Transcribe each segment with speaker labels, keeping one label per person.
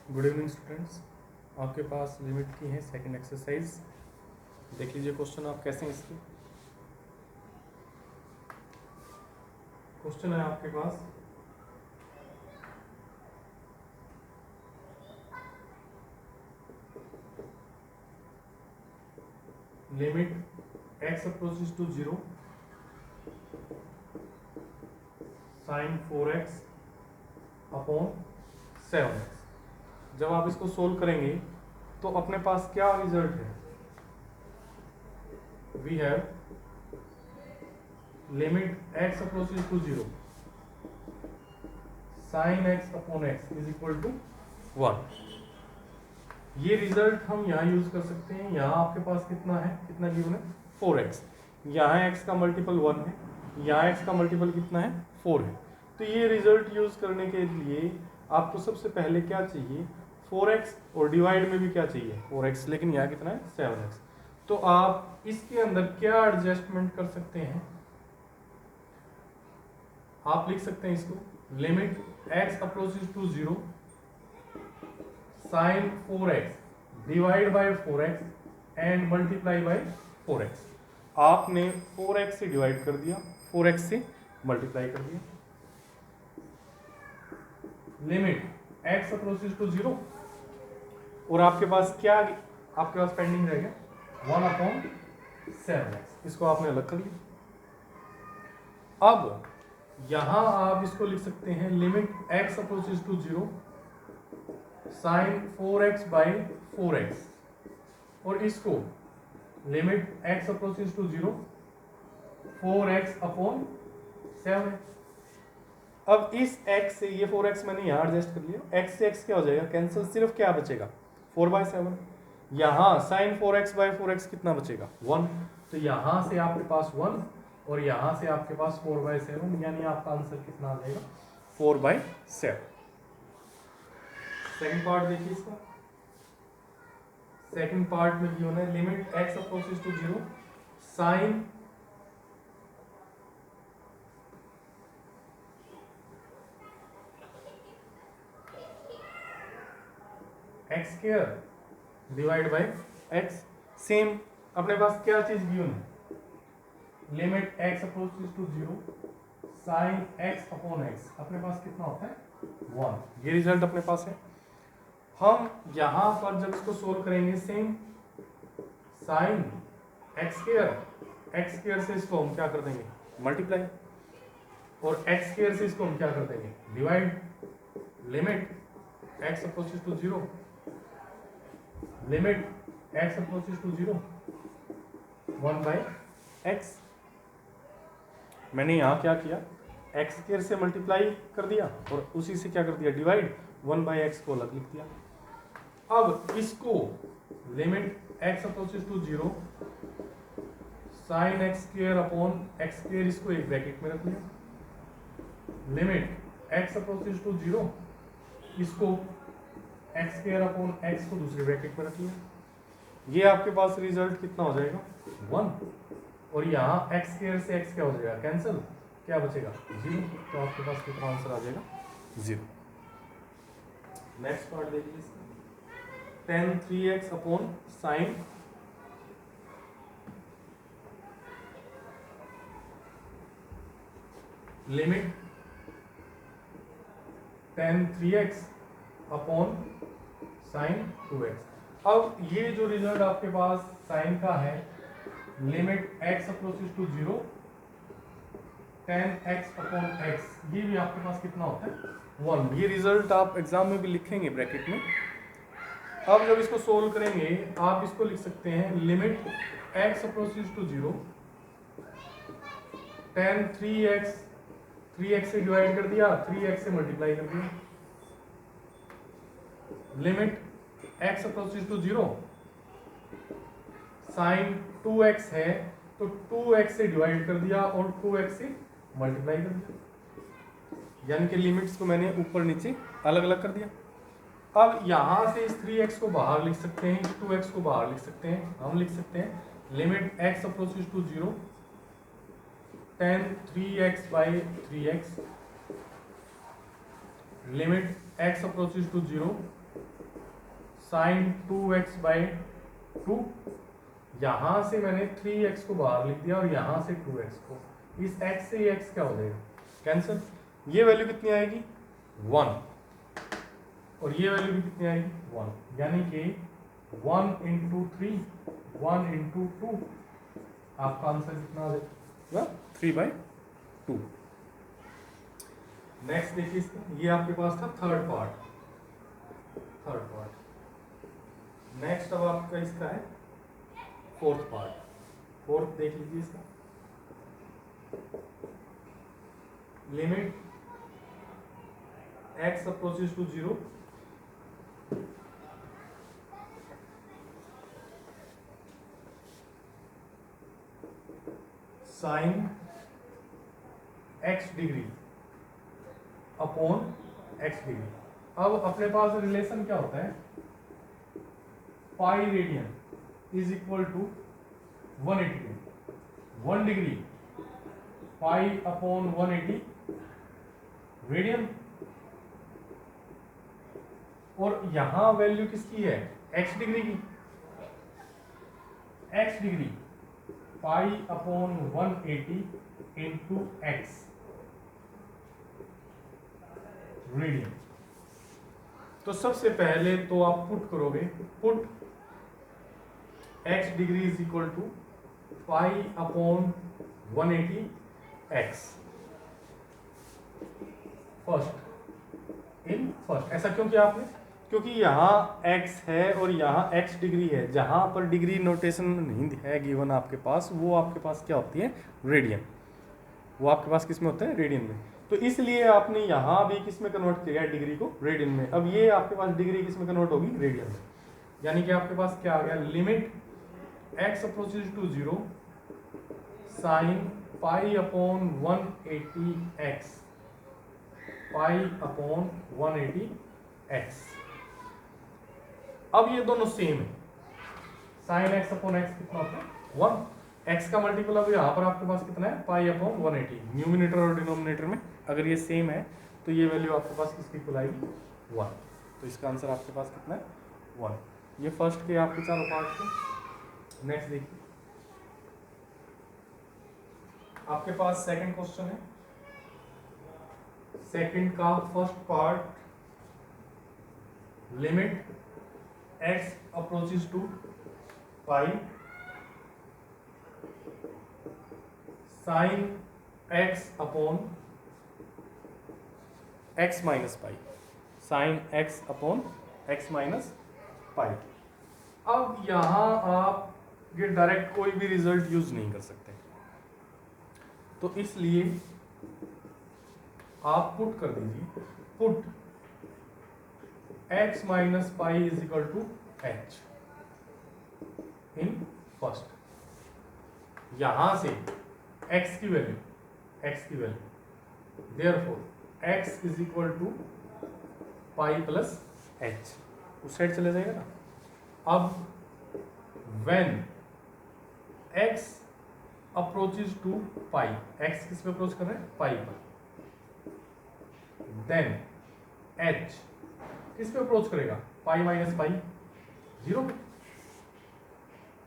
Speaker 1: Good evening students. आपके पास limit की है सेकंड एक्सरसाइज। देख लीजिए क्वेश्चन आप कैसे हैं इसके। क्वेश्चन है आपके पास limit X approaches to 0 sine 4x upon 7x। जब आप इसको सोल्व करेंगे तो अपने पास क्या रिजल्ट है? We have limit x approaches to 0 sine x upon x is equal to 1। ये रिजल्ट हम यहाँ यूज कर सकते हैं। यहाँ आपके पास कितना है, कितना गिवन है 4x। यहाँ x का मल्टीपल 1 है, यहाँ x का मल्टीपल कितना है 4 है। तो ये रिजल्ट यूज करने के लिए आपको सबसे पहले क्या चाहिए 4x, और डिवाइड में भी क्या चाहिए 4x, लेकिन यहाँ कितना है 7x। तो आप इसके अंदर क्या एडजस्टमेंट कर सकते हैं? आप लिख सकते हैं इसको limit x approaches to 0 sine 4x divide by 4x and multiply by 4x। आपने 4x से डिवाइड कर दिया, 4x से मल्टीप्लाई कर दिया। लिमिट x अप्रोचेस टू 0 और आपके पास क्या, आपके पास पेंडिंग रह गया 1 अपॉन 7x। इसको आपने अलग कर लिया। अब यहां आप इसको लिख सकते हैं limit x approaches to 0 sine 4x by 4x, और इसको limit x approaches to 0 4x upon 7x। अब इस x से ये 4x मैंने यहाँ एडजस्ट कर लिया, x से x क्या हो जाएगा कैंसिल, सिर्फ क्या बचेगा 4/7। यहाँ साइन 4x बाई 4x कितना बचेगा 1। तो यहाँ से आपके पास 1 और यहाँ से आपके पास 4/7, यानी आपका आंसर कितना आ जाएगा 4/7। सेकंड पार्ट देखिए इसका। सेकंड पार्ट में गिवन है limit x approaches to 0 sine x square divide by x। Same अपने पास क्या चीज गिवन है limit x approaches to 0 sine x upon x। अपने पास कितना होता है 1। ये रिजल्ट अपने पास है। हम यहां पर जब इसको सोल्व करेंगे सेम साइन x स्क्वायर से इसको हम क्या कर देंगे मल्टीप्लाई, और x स्क्वायर से इसको हम क्या कर देंगे divide. Limit x approaches to 0 limit x approaches to 0 1/x। मैंने यहाँ क्या किया x स्क्वायर से मल्टीप्लाई कर दिया और उसी से क्या कर दिया डिवाइड, 1/x को अलग लिख दिया। अब इसको limit x approaches to 0 sine x square upon x square, इसको एक ब्रैकेट में रख लिया। लिमिट x अप्रोचेस टू 0 इसको x स्क्वायर अपॉन x को दूसरे ब्रैकेट में रख लिया। ये आपके पास रिजल्ट कितना हो जाएगा 1, और यहाँ x स्क्वायर से x क्या हो जाएगा कैंसिल, क्या बचेगा 0। तो आपके पास कितना आंसर आ जाएगा 0। नेक्स्ट पार्ट देखिए इसका। tan 3x upon sine limit tan 3x upon sine 2x। अब ये जो रिजल्ट आपके पास साइन का है limit x approaches to 0 tan x upon x, ये भी आपके पास कितना होता है 1। ये रिजल्ट आप एग्जाम में भी लिखेंगे ब्रैकेट में। अब जब इसको सोल्व करेंगे आप इसको लिख सकते हैं limit x approaches to 0 tan 3x से डिवाइड कर दिया, 3x से मल्टीप्लाई कर दिया। Limit x approaches to 0 sine 2x है तो 2x से डिवाइड कर दिया और 2x से मल्टीप्लाई कर दिया, यानी कि लिमिट्स को मैंने ऊपर नीचे अलग अलग कर दिया। अब यहां से इस 3x को बाहर लिख सकते हैं, इस 2x को बाहर लिख सकते हैं। हम लिख सकते हैं limit x approaches to 0 tan 3x by 3x limit x approaches to 0 sine 2x by 2, यहां से मैंने 3x को बाहर लिख दिया और यहां से 2x को, इस x से ये x क्या हो जाएगा, कैंसिल। ये वैल्यू कितनी आएगी 1, और ये वैल्यू भी कितनी आएगी 1, यानी कि 1 इंटू 3 1 इंटू 2, आपका आंसर कितना आ जाएगा 3/2। नेक्स्ट देखिए इसका, ये आपके पास था थर्ड पार्ट। नेक्स्ट अब आपका इसका है फोर्थ पार्ट। फोर्थ देख लीजिए इसका, limit x approaches to 0 sine x degree upon x degree. अब अपने पास रिलेशन क्या होता है, pi radian is equal to 180, 1 degree pi upon 180 radian, और यहां वैल्यू किसकी है x डिग्री की, x degree pi upon 180 into x radian. तो सबसे पहले तो आप पुट करोगे, put x degree is equal to pi upon 180 x first in first. ऐसा क्यों किया आपने, क्योंकि यहाँ x है और यहाँ x डिग्री है, जहाँ पर डिग्री नोटेशन नहीं है गिवन आपके पास, वो आपके पास क्या होती है रेडियन, वो आपके पास किस में होता है रेडियन में। तो इसलिए आपने यहाँ भी किस में कन्वर्ट किया है डिग्री को, रेडियन में। अब ये आपके पास डिग्री किस में कन्वर्ट होगी रेडियन में, यानी कि आपके पास क्या आ गया, limit x approaches to 0 sine pi upon 180 x pi upon 180 x। अब ये दोनों सेम है, साइन x अपॉन x कितना होता है 1, x का मल्टीपल अब यहाँ पर आपके पास कितना है पाई अपॉन 180, न्यूमिनेटर और डिनोमिनेटर में अगर ये सेम है तो ये वैल्यू आपके पास किसकी इक्वल आएगी 1। तो इसका आंसर आपके पास कितना है 1। ये फर्स्ट के आपके चारों पार्ट थे। नेक्स्ट देखिए, आपके पास सेकंड क्वेश्चन है। सेकंड का first part, limit x approaches to pi sine x upon x minus pi, sine x upon x minus pi. अब यहां आप ये डायरेक्ट कोई भी रिजल्ट यूज नहीं कर सकते, तो इसलिए आप पुट कर दीजिए, put x minus pi is equal to h in first. यहां से x की value therefore x is equal to pi plus h, उस साइड चले जाएगा ना। अब when x approaches to pi, x किस पे अप्रोच कर रहे हैं पाई पर, देन h किस पे अप्रोच करेगा पाई माइनस पाई 0,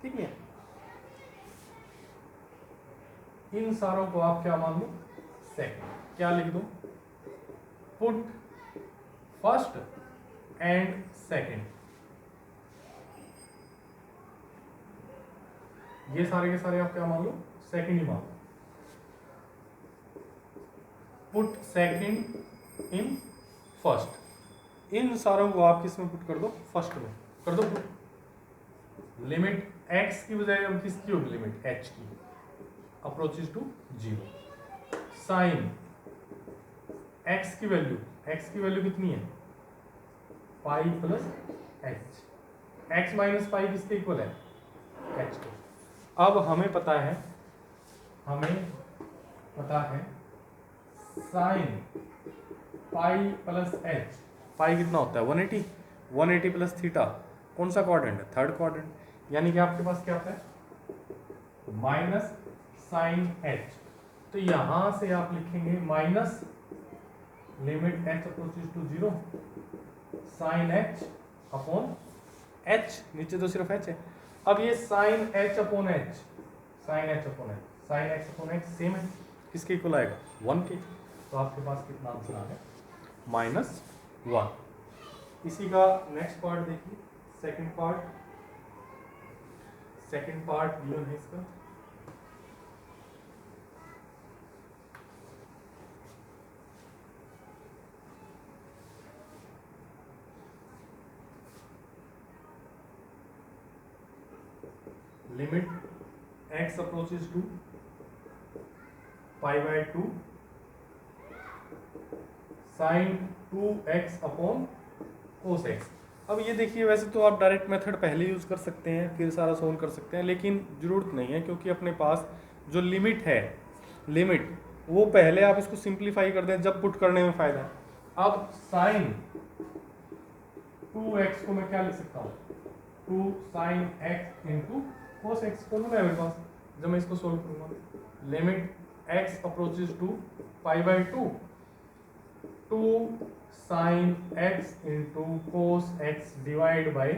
Speaker 1: ठीक है। इन सारों को आप क्या मान लो सेकंड, क्या लिख दो, पुट फर्स्ट एंड सेकंड, ये सारे के सारे आप क्या मान लो सेकंड ही मान लो। पुट सेकंड इन फर्स्ट, इन सारों को आप किस में पुट कर दो फर्स्ट में कर दो पुट। लिमिट x की बजाय अब किसकी होगी लिमिट h की, अप्रोचेस टू 0 साइन x की वैल्यू कितनी है पाई प्लस h, x माइनस पाई किसके इक्वल है h के। अब हमें पता है साइन पाई प्लस h, पाई कितना होता है 180, 180 प्लस थीटा कौन सा क्वाड्रेंट है थर्ड क्वाड्रेंट, यानी कि आपके पास क्या होता है माइनस साइन h। तो यहां से आप लिखेंगे minus limit h approaches to 0 sine h upon h, नीचे तो सिर्फ एच है। अब ये sine h upon h, sine h upon h, sine x upon h same है, किसके इक्वल आएगा 1 के। तो आपके पास कितना आंसर आ गया -1। इसी का नेक्स्ट पार्ट देखिए, सेकंड पार्ट गिवन है इसका। Limit x approaches to pi by 2 sine 2x upon cos x। अब ये देखिए, वैसे तो आप डायरेक्ट मेथड पहले यूज कर सकते हैं, फिर सारा सोल्व कर सकते हैं, लेकिन जरूरत नहीं है, क्योंकि अपने पास जो लिमिट है, लिमिट वो पहले आप इसको सिंप्लीफाई कर दें, जब पुट करने में फायदा है। अब साइन 2x को मैं क्या लिख सकता हूँ, 2 sine x into cos x formula है मेरे पास। जब मैं इसको सोल्व करूंगा, limit x approaches to pi by 2 sine x into cos x divide by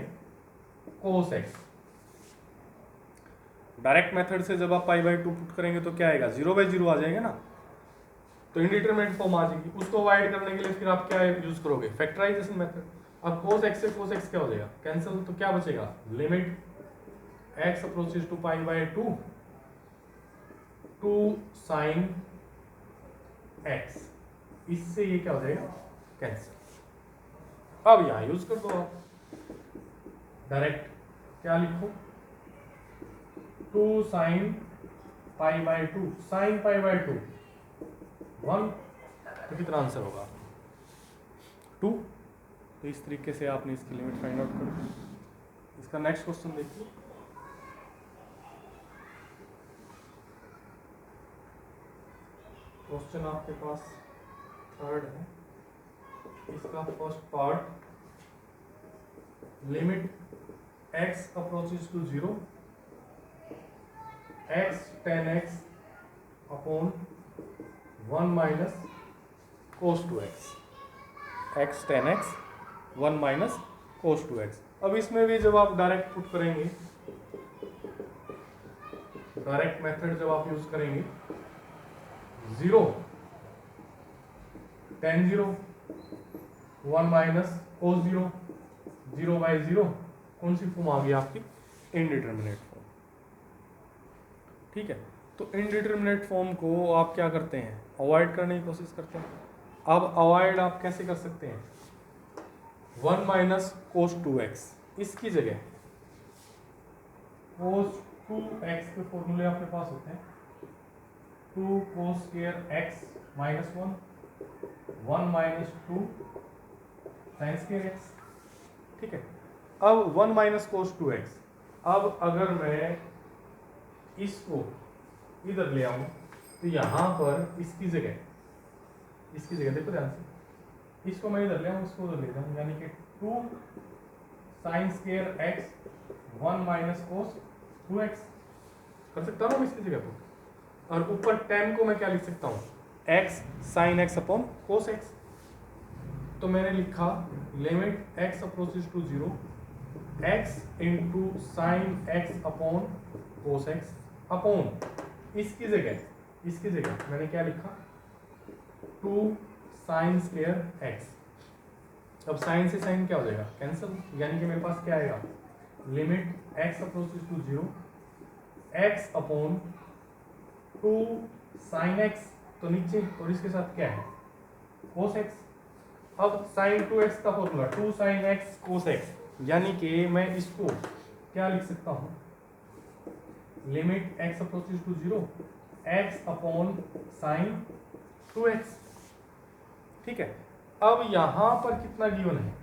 Speaker 1: cos x। Direct method से जब आप पाई बाय 2 पुट करेंगे तो क्या आएगा, 0/0 आ जाएगा ना, तो इनडिटरमिनेट फॉर्म आ जाएगी। उसको अवॉइड करने के लिए फिर आप क्या यूज करोगे, फैक्टराइजेशन मेथड। अब कोस x से कोस x क्या हो जाएगा, कैंसिल, तो क्या बचेगा, limit x approaches to pi by 2 sine x, इससे ये क्या हो जाएगा, कैंसिल। अब यहां यूज कर दो आप, डायरेक्ट क्या लिखो, 2 sine pi by 2, sine pi by 2 1, तो कितना आंसर होगा 2। तो इस तरीके से आपने इसकी लिमिट फाइंड आउट कर दी। इसका नेक्स्ट क्वेश्चन देखिए, क्वेश्चन आपके पास थर्ड है। इसका first part, limit x approaches to 0 x tan x upon 1 minus cos 2x, x tan x 1 minus cos 2x। अब इसमें भी जब आप डायरेक्ट पुट करेंगे, डायरेक्ट मेथड जब आप यूज करेंगे, 0 tan 0 1 माइनस कोस 0, 0/0, कौन सी फॉर्म आ गई आपकी, इनडिटरमिनेट फॉर्म। ठीक है, तो इनडिटरमिनेट फॉर्म को आप क्या करते हैं, अवॉइड करने की कोशिश करते हैं। अब अवॉइड आप कैसे कर सकते हैं, 1 माइनस कोस 2x, इसकी जगह कोस 2x के फॉर्मूले अपने पास होते हैं, 2 cos square x minus 1 minus 2 sine square x। ठीक है, अब 1 माइनस कोस 2x, अब अगर मैं इसको इधर ले आऊं, तो यहां पर इसकी जगह देखो ध्यान से, इसको मैं इधर ले आऊं, इसको उधर ले जाऊं, यानी कि 2 sine square x 1 minus cos 2x कर सकता हूं इसकी जगह पर। और ऊपर tan को मैं क्या लिख सकता हूँ, x sine x upon cos x। तो मैंने लिखा limit x approaches to 0 x into sine x upon cos x upon, इसकी जगह मैंने क्या लिखा, 2 साइन स्क्वायर x। अब साइन से साइन क्या हो जाएगा, कैंसिल, यानी कि मेरे पास क्या आएगा, limit x approaches to 0 x upon 2 sine x, तो नीचे, और इसके साथ क्या है, कोस x। अब साइन 2x का formula 2 sine x cos x, यानी कि मैं इसको क्या लिख सकता हूँ, limit x approaches to 0 x upon sine 2x। ठीक है, अब यहां पर कितना गिवन है,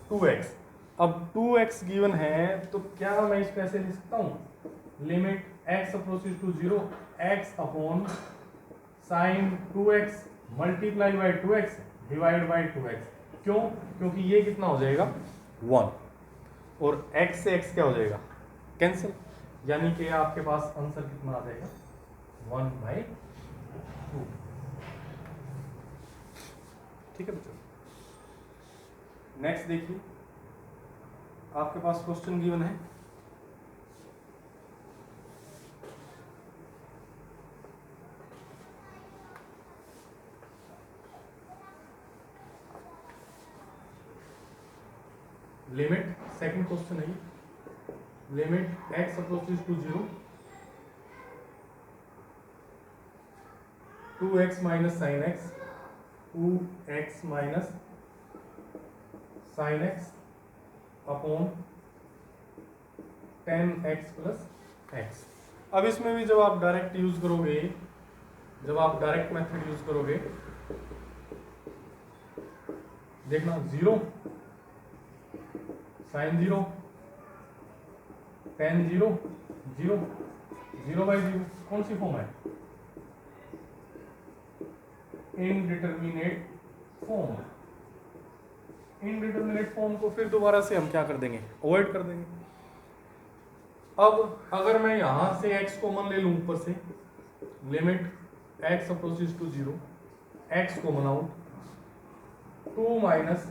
Speaker 1: 2x। अब 2x गिवन है, तो क्या मैं इसको ऐसे लिख सकता हूँ, limit x approaches to 0 x upon sine 2x multiply by 2x divide by 2x। क्यों, क्योंकि ये कितना हो जाएगा 1, और x से x क्या हो जाएगा, कैंसिल, यानी कि आपके पास आंसर कितना आ जाएगा 1/2। ठीक है बच्चों, नेक्स्ट देखिए, आपके पास क्वेश्चन गिवन है, लिमिट, सेकंड क्वेश्चन है, limit x approaches to 0 2x minus sine x 2x minus sine x upon 10x plus x। अब इसमें भी जब आप डायरेक्ट यूज करोगे, जब आप डायरेक्ट मेथड यूज करोगे, देखना 0 साइन 0 tan 0 0 0 बाई 0, कौन सी फॉर्म है? Indeterminate form. इनडिटरमिनेट फॉर्म को फिर दोबारा से हम क्या कर देंगे, अवॉइड कर देंगे। अब अगर मैं यहां से x कॉमन ले लूं ऊपर से, limit x approaches to 0 x common out 2 minus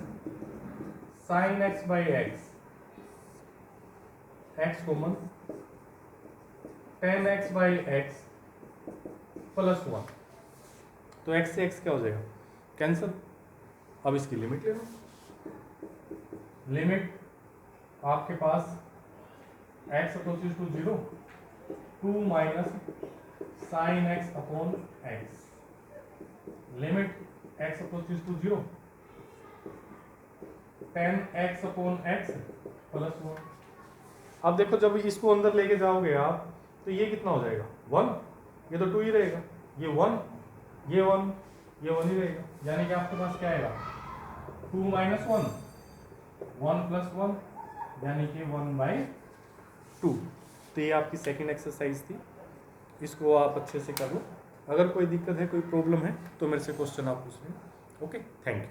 Speaker 1: sine x by x, x common 10x by x plus 1, तो x से x क्या हो जाएगा, कैंसिल। अब इसकी लिमिट ले लो, लिमिट आपके पास x approaches to 0 2 minus sine x upon x, limit x approaches to 0 10x upon x plus 1। अब देखो जब इसको अंदर लेके जाओगे आप, तो ये कितना हो जाएगा 1, ये तो 2 ही रहेगा, ये 1 ये 1 ये 1 ही रहेगा, यानी कि आपके पास क्या आएगा 2 माइनस 1 1 प्लस 1, यानी कि 1/2। तो ये आपकी सेकंड एक्सरसाइज थी, इसको आप अच्छे से कर लो। अगर कोई दिक्कत है, कोई प्रॉब्लम है, तो मेरे से क्वेश्चन आप पूछ लें। Okay, thank you.